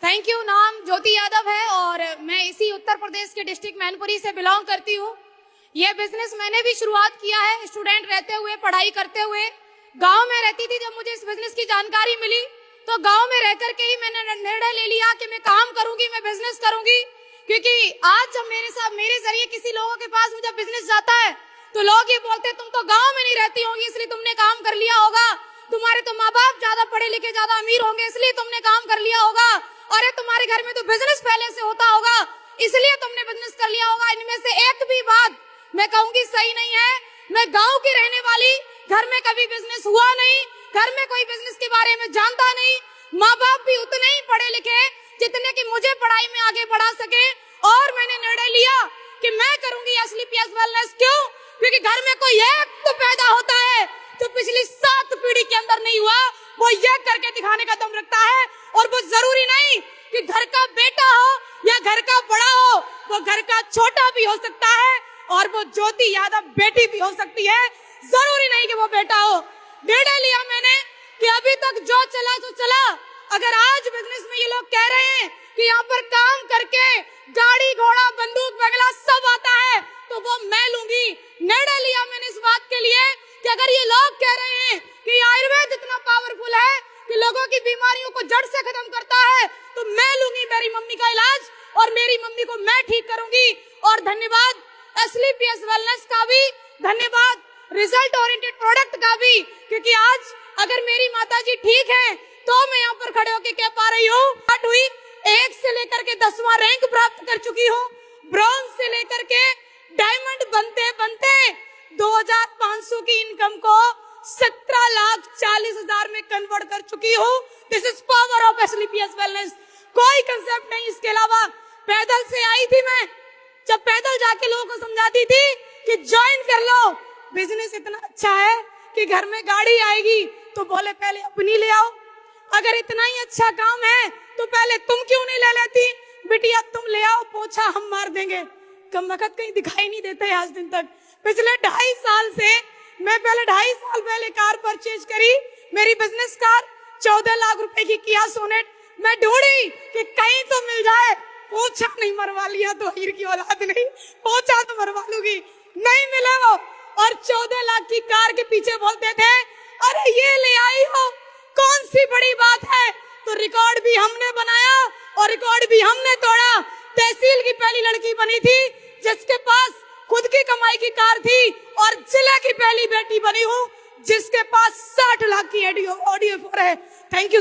Thank you. नाम ज्योति यादव है और मैं इसी उत्तर प्रदेश के डिस्ट्रिक्ट मैनपुरी से बिलोंग करती हूँ। यह बिजनेस मैंने भी शुरुआत किया है स्टूडेंट रहते हुए, पढ़ाई करते हुए। गांव में रहती थी। जब मुझे इस बिजनेस की जानकारी मिली तो गांव में रहकर के ही मैंने निर्णय ले लिया कि मैं काम करूंगी, मैं बिजनेस करूंगी। क्योंकि आज जब मेरे जरिए किसी लोगों के पास जब बिजनेस जाता है तो लोग ये बोलते तुम तो गाँव में नहीं रहती होंगी इसलिए तुमने काम कर लिया होगा, तुम्हारे तो माँ बाप ज्यादा पढ़े लिखे ज्यादा अमीर होंगे इसलिए तुमने काम कर लिया होगा, अरे तुम्हारे घर में तो बिजनेस पहले से होता होगा इसलिए तुमने बिजनेस कर लिया होगा। इनमें से एक भी बात मैं कहूंगी सही नहीं है। मैं गांव की रहने वाली, घर में कभी बिजनेस हुआ नहीं, घर में कोई बिजनेस के बारे में जानता नहीं, माँ बाप भी उतने ही पढ़े लिखे जितने कि मुझे पढ़ाई में आगे बढ़ा सके। और मैंने निर्णय लिया कि मैं करूंगी एसलीपीएस वेलनेस। क्यों? क्योंकि घर में कोई एक तो पैदा होता है जो पिछली 7 पीढ़ी के अंदर नहीं हुआ, वो ये करके दिखाने का दम रखता है। और वो जरूरी नहीं कि घर का बेटा हो या घर का बड़ा हो, वो घर का छोटा भी हो सकता है और वो ज्योति यादव बेटी भी हो सकती है। जरूरी नहीं कि वो बेटा हो। निर्णय लिया मैंने कि अभी तक जो चला तो चला, अगर आज बिजनेस में ये लोग कह रहे हैं कि यहाँ पर काम करके गाड़ी घोड़ा बंदूक वगैरह सब आता है तो वो मैं लूंगी। निर्णय लिया मैंने इस बात के लिए कि अगर ये लोग कह रहे हैं कि आयुर्वेद इतना पावरफुल है कि लोगों की बीमारियों को जड़ से खत्म करता है तो मैं लूंगी मेरी मम्मी का इलाज और मेरी मम्मी को मैं ठीक करूंगी। और धन्यवाद एसलीपीएस वेलनेस का भी, धन्यवाद रिजल्ट ओरिएंटेड प्रोडक्ट का भी, क्योंकि आज अगर मेरी माताजी ठीक है तो मैं यहाँ पर खड़े होकर कह पा रही हूँ। हुई 1 से लेकर के 10वां रैंक प्राप्त कर चुकी हूँ, ब्रॉन्ज से लेकर के डायमंड बनते बनते 2500 की इनकम को 17,40,000 में कन्वर्ट कर चुकी हूँ। This is power of SLPS wellness. कोई कंसेप्ट नहीं इसके अलावा। पैदल से आई थी मैं, जब पैदल जाके लोगों को समझाती थी कि ज्वाइन कर लो, बिजनेस इतना अच्छा है कि घर में गाड़ी आएगी तो बोले पहले अपनी ले आओ। अगर इतना ही अच्छा काम है तो पहले तुम क्यों नहीं ले लेती, बिटिया तुम ले आओ, पोछा हम मार देंगे। कम वक्त कहीं दिखाई नहीं देते आज दिन तक। पिछले 2.5 साल से मैं पहले 2.5 साल पहले कार परचेज करी, मेरी बिजनेस कार 14 लाख रुपए की किया सोनेट। मैं ढूंढी कि कहीं तो मिल जाए, पोछा नहीं मरवा लिया तो हीर की औलाद नहीं, पोछा तो मरवा लूंगी, नहीं मिले वो। और 14 लाख की कार के पीछे बोलते थे अरे ये ले आई हो, कौन सी बड़ी बात है। तो रिकॉर्ड भी हमने बनाया और रिकॉर्ड भी हमने तोड़ा। तहसील की पहली लड़की बनी थी जिसके पास खुद की कमाई की कार थी और जिले की पहली बेटी बनी हूँ जिसके पास 60 लाख की ऑडियो 4 है। Thank you.